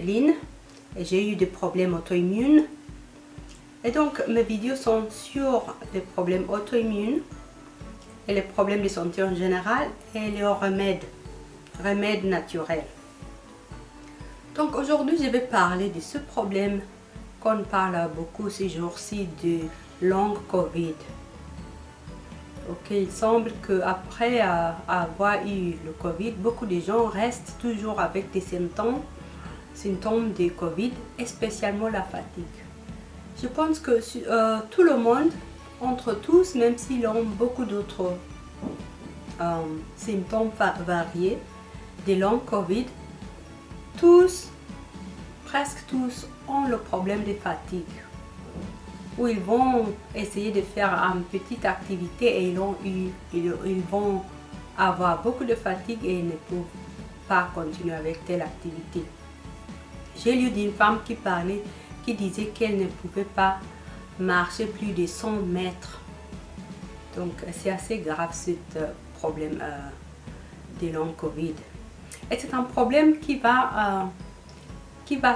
Lynn et j'ai eu des problèmes auto-immunes. Et donc mes vidéos sont sur les problèmes auto-immunes et les problèmes de santé en général et les remèdes naturels. Donc aujourd'hui je vais parler de ce problème qu'on parle beaucoup ces jours-ci de long Covid. Ok, il semble qu'après avoir eu le Covid, beaucoup de gens restent toujours avec des symptômes de Covid, et spécialement la fatigue. Je pense que tout le monde, entre tous, même s'ils ont beaucoup d'autres symptômes variés de long Covid, presque tous ont le problème de fatigue, où ils vont essayer de faire une petite activité et ils vont avoir beaucoup de fatigue et ils ne peuvent pas continuer avec telle activité. J'ai lu d'une femme qui disait qu'elle ne pouvait pas marcher plus de 100 mètres. Donc c'est assez grave ce problème de long Covid. Et c'est un problème qui va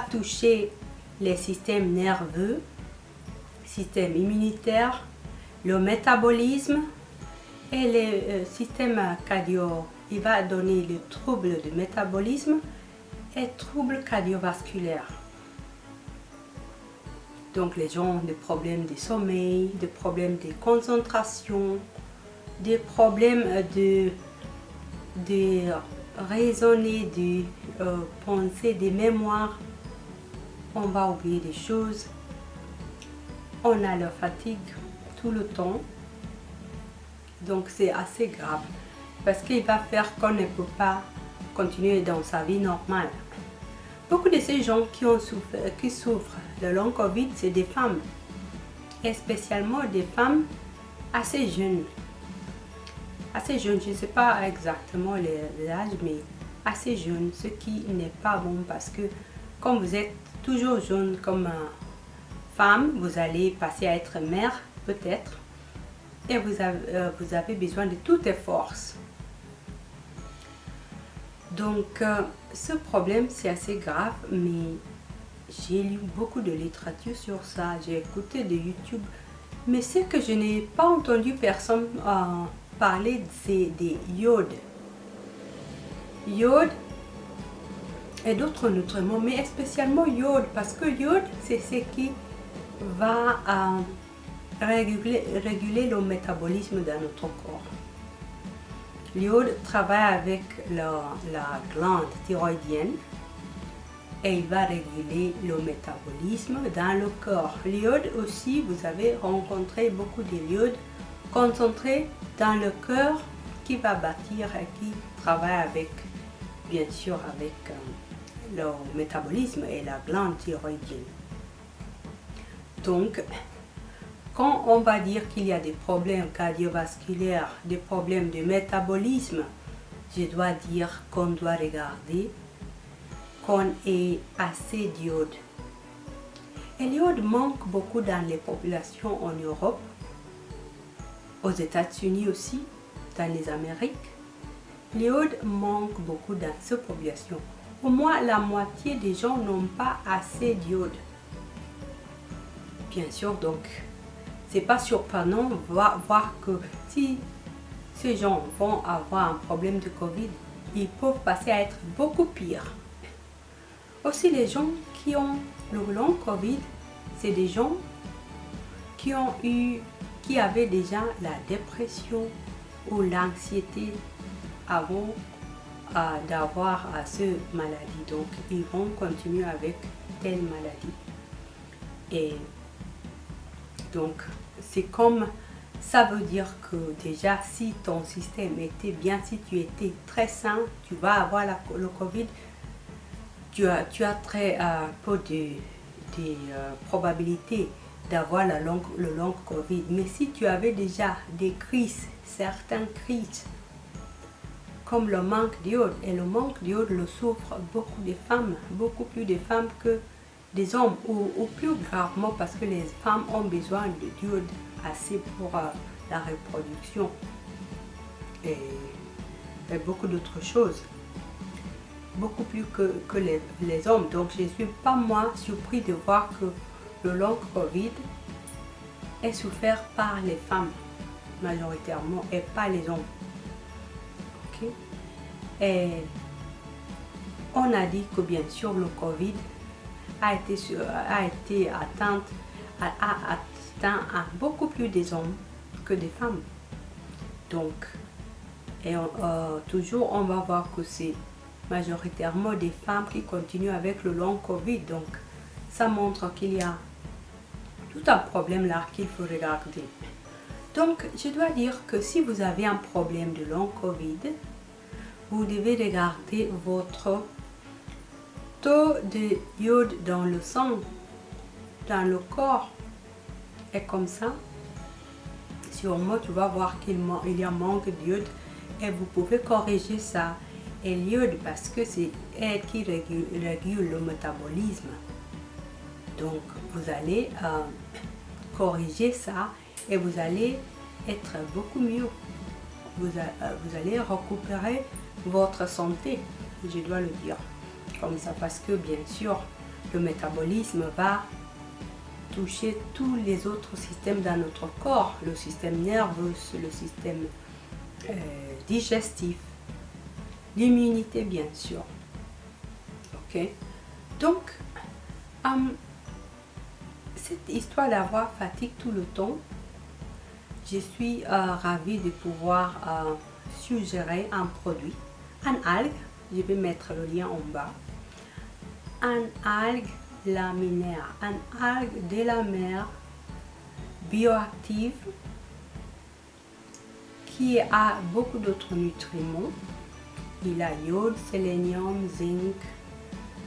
toucher les systèmes nerveux, système immunitaire, le métabolisme et le système cardio. Il va donner le trouble de métabolisme et troubles cardiovasculaires. Donc les gens ont des problèmes de sommeil, des problèmes de concentration, des problèmes de raisonner, de penser, de mémoire. On va oublier des choses. On a la fatigue tout le temps. Donc c'est assez grave parce qu'il va faire qu'on ne peut pas continuer dans sa vie normale. Beaucoup de ces gens qui souffrent de long Covid, c'est des femmes, et spécialement des femmes assez jeunes. Assez jeunes, je ne sais pas exactement l'âge, mais assez jeunes, ce qui n'est pas bon parce que quand vous êtes toujours jeune comme femme, vous allez passer à être mère peut-être, et vous avez besoin de toutes les forces. Donc ce problème c'est assez grave, mais j'ai lu beaucoup de littérature sur ça, j'ai écouté de YouTube, mais ce que je n'ai pas entendu personne parler, c'est des iode et d'autres nutriments, mais spécialement iode, parce que iode c'est ce qui va réguler le métabolisme dans notre corps. L'iode travaille avec la glande thyroïdienne et il va réguler le métabolisme dans le corps. L'iode aussi, vous avez rencontré beaucoup d'iode concentré dans le cœur qui va bâtir et qui travaille avec, bien sûr, avec le métabolisme et la glande thyroïdienne. Donc, quand on va dire qu'il y a des problèmes cardiovasculaires, des problèmes de métabolisme, je dois dire qu'on doit regarder qu'on ait assez d'iode. Et l'iode manque beaucoup dans les populations en Europe, aux États-Unis aussi, dans les Amériques. L'iode manque beaucoup dans ces populations. Au moins la moitié des gens n'ont pas assez d'iode. Bien sûr, donc, c'est pas surprenant de voir que si ces gens vont avoir un problème de Covid, ils peuvent passer à être beaucoup pire. Aussi, les gens qui ont le long Covid, c'est des gens qui avaient déjà la dépression ou l'anxiété avant d'avoir cette maladie. Donc, ils vont continuer avec telle maladie. Et donc, c'est comme, ça veut dire que déjà, si ton système était bien, si tu étais très sain, tu vas avoir le Covid, tu as très peu de probabilités d'avoir le long Covid. Mais si tu avais déjà des crises, certaines crises, comme le manque d'iode, et le manque d'iode le souffrent beaucoup de femmes, beaucoup plus de femmes que des hommes, ou plus gravement parce que les femmes ont besoin d'iode assez pour la reproduction et beaucoup d'autres choses. beaucoup plus que les hommes. Donc je ne suis pas moins surpris de voir que le long Covid est souffert par les femmes majoritairement et pas les hommes. Okay? Et on a dit que bien sûr le Covid a été atteint à beaucoup plus des hommes que des femmes. Donc, toujours on va voir que c'est majoritairement des femmes qui continuent avec le long Covid. Donc, ça montre qu'il y a tout un problème là qu'il faut regarder. Donc, je dois dire que si vous avez un problème de long Covid, vous devez regarder votre taux de iode dans le sang, dans le corps. Et comme ça, sûrement tu vas voir qu'il y a un manque d'iode et vous pouvez corriger ça. Et l'iode, parce que c'est elle qui régule le métabolisme. Donc, vous allez corriger ça et vous allez être beaucoup mieux. Vous allez récupérer votre santé, je dois le dire. Comme ça, parce que bien sûr, le métabolisme va toucher tous les autres systèmes dans notre corps, le système nerveux, le système digestif, l'immunité bien sûr. Ok, donc cette histoire d'avoir fatigue tout le temps, je suis ravie de pouvoir suggérer un produit, un algue, je vais mettre le lien en bas, un algue laminaire, un algue de la mer bioactive qui a beaucoup d'autres nutriments. Il a iode, sélénium, zinc,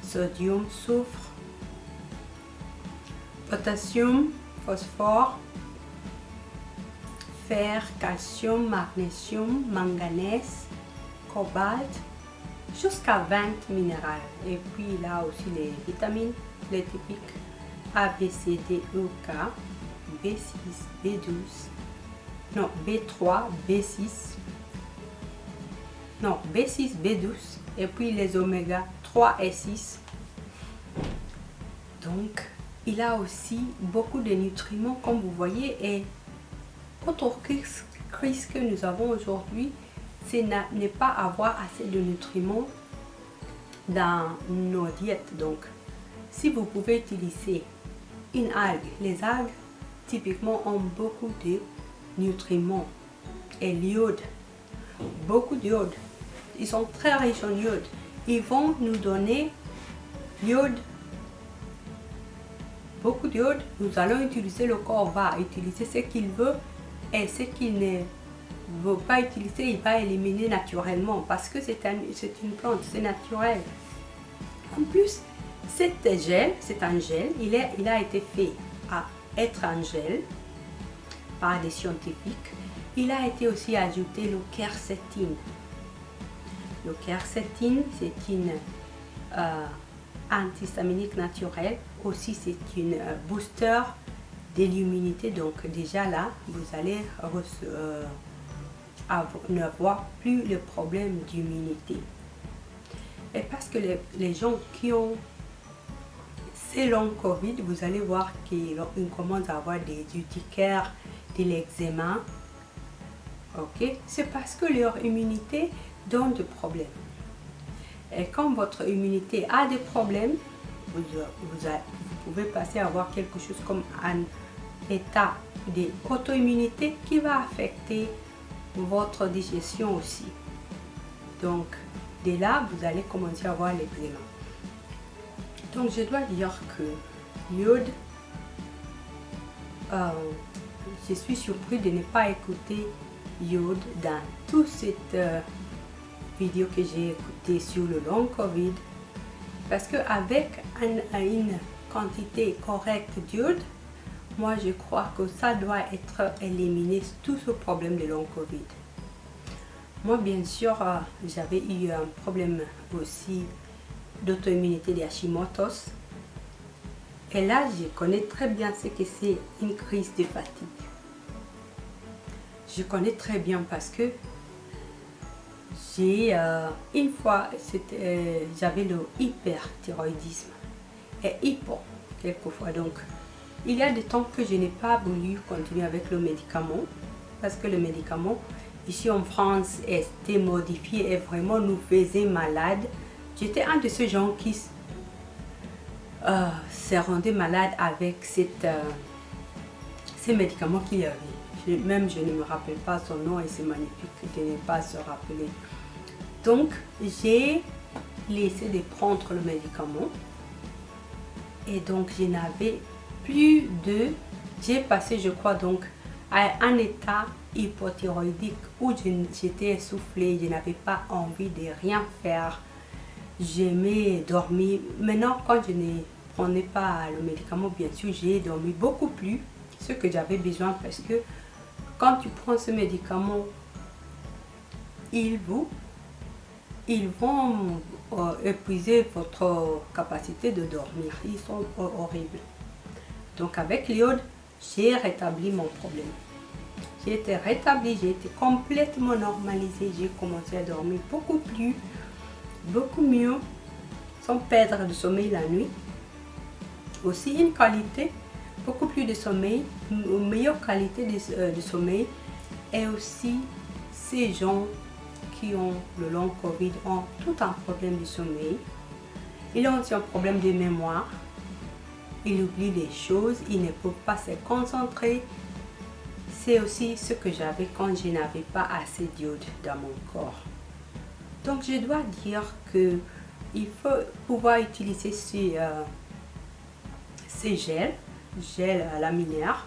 sodium, soufre, potassium, phosphore, fer, calcium, magnésium, manganèse, cobalt, jusqu'à 20 minéraux. Et puis il a aussi les vitamines, les typiques A, B, C, D, E, K, B6, B12, non, B3, B6, non, B6, B12, et puis les oméga 3 et 6. Donc, il a aussi beaucoup de nutriments, comme vous voyez, et autre crise que nous avons aujourd'hui, c'est ne pas avoir assez de nutriments dans nos diètes. Donc, si vous pouvez utiliser une algue, les algues typiquement ont beaucoup de nutriments et l'iode, beaucoup d'iode. Ils sont très riches en iode. Ils vont nous donner l'iode, beaucoup d'iode. Nous allons utiliser, le corps va utiliser ce qu'il veut et ce qu'il ne veut pas utiliser, il va éliminer naturellement parce que c'est une plante, c'est naturel. En plus, c'est un gel, il a été fait à être un gel par des scientifiques. Il a été aussi ajouté le quercétine. Le quercétine, c'est une antihistaminique naturelle. Aussi, c'est une booster de l'immunité. Donc déjà là, vous allez n'avoir plus le problème d'immunité. Et parce que les gens qui ont ces longs Covid, vous allez voir qu'ils commencent à avoir des urticaires, de l'eczéma. Ok, c'est parce que leur immunité donne des problèmes. Et quand votre immunité a des problèmes, vous pouvez passer à avoir quelque chose comme un état d'auto-immunité qui va affecter votre digestion aussi. Donc, dès là, vous allez commencer à avoir l'eczéma. Donc, je dois dire que l'iode, je suis surpris de ne pas écouter iode dans toute cette vidéo que j'ai écoutée sur le long Covid, parce qu'avec une quantité correcte d'iode, moi je crois que ça doit être éliminé, tout ce problème de long Covid. Moi bien sûr, j'avais eu un problème aussi d'auto-immunité de Hashimoto's, et là je connais très bien ce que c'est une crise de fatigue. Je connais très bien parce que une fois, j'avais le hyperthyroïdisme et hypo quelquefois. Donc, il y a des temps que je n'ai pas voulu continuer avec le médicament parce que le médicament ici en France était modifié et vraiment nous faisait malade. J'étais un de ces gens qui se rendaient malade avec ces médicaments qu'il y avait. Même je ne me rappelle pas son nom et c'est magnifique de ne pas se rappeler. Donc j'ai laissé de prendre le médicament et donc je n'avais plus de... J'ai passé, je crois, donc à un état hypothyroïdique où j'étais essoufflée, je n'avais pas envie de rien faire. J'aimais dormir. Maintenant, quand je ne prenais pas le médicament, bien sûr, j'ai dormi beaucoup plus ce que j'avais besoin parce que quand tu prends ce médicament, ils vont épuiser votre capacité de dormir. Ils sont horribles. Donc avec l'iode, j'ai rétabli mon problème. J'ai été rétablie, j'ai été complètement normalisée. J'ai commencé à dormir beaucoup mieux, sans perdre de sommeil la nuit. Aussi une qualité, beaucoup plus de sommeil, une meilleure qualité de sommeil. Et aussi, ces gens qui ont le long Covid ont tout un problème de sommeil. Ils ont aussi un problème de mémoire. Ils oublient des choses, ils ne peuvent pas se concentrer. C'est aussi ce que j'avais quand je n'avais pas assez d'iode dans mon corps. Donc je dois dire que il faut pouvoir utiliser ces gels laminaires.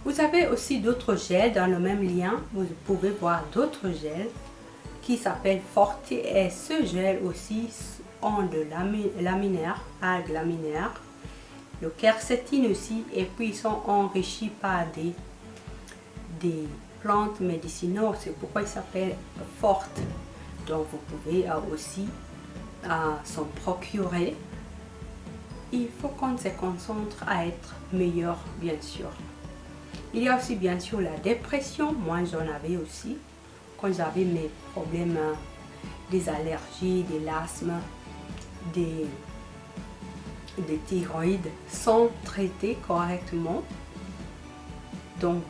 Vous avez aussi d'autres gels dans le même lien. Vous pouvez voir d'autres gels qui s'appellent Forte et ce gel aussi ont de laminaire, algues laminaires. Le quercétine aussi, et puis ils sont enrichis par des plantes médicinales, c'est pourquoi ils s'appellent Forte. Donc vous pouvez aussi s'en procurer. Il faut qu'on se concentre à être meilleur, bien sûr. Il y a aussi bien sûr la dépression, moi j'en avais aussi, quand j'avais mes problèmes, des allergies, de l'asthme, des thyroïdes sans traiter correctement. Donc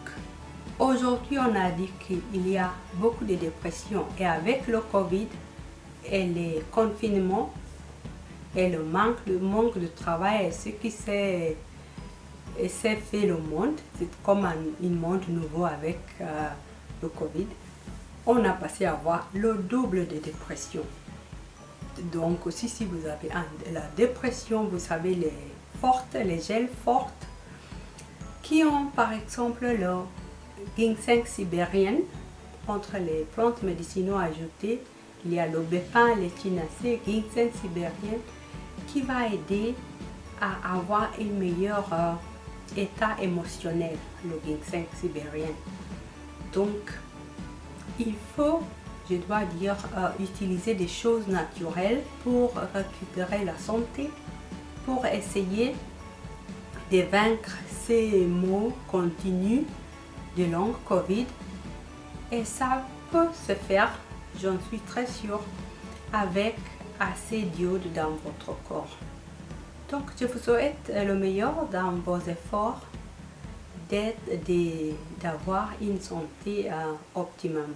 aujourd'hui on a dit qu'il y a beaucoup de dépression et avec le Covid et les confinements et le manque de travail et ce qui s'est fait le monde, c'est comme un monde nouveau avec le Covid, on a passé à avoir le double de dépression. Donc aussi si vous avez la dépression, vous savez les gels fortes qui ont par exemple le ginseng sibérien. Entre les plantes médicinales ajoutées, il y a l'aubépin, l'échinacée, ginseng sibérien qui va aider à avoir un meilleur état émotionnel, le ginseng sibérien. Donc il faut, je dois dire, utiliser des choses naturelles pour récupérer la santé, pour essayer de vaincre ces maux continus de long Covid. Et ça peut se faire, j'en suis très sûre, avec assez d'iode dans votre corps. Donc je vous souhaite le meilleur dans vos efforts d'avoir une santé optimum.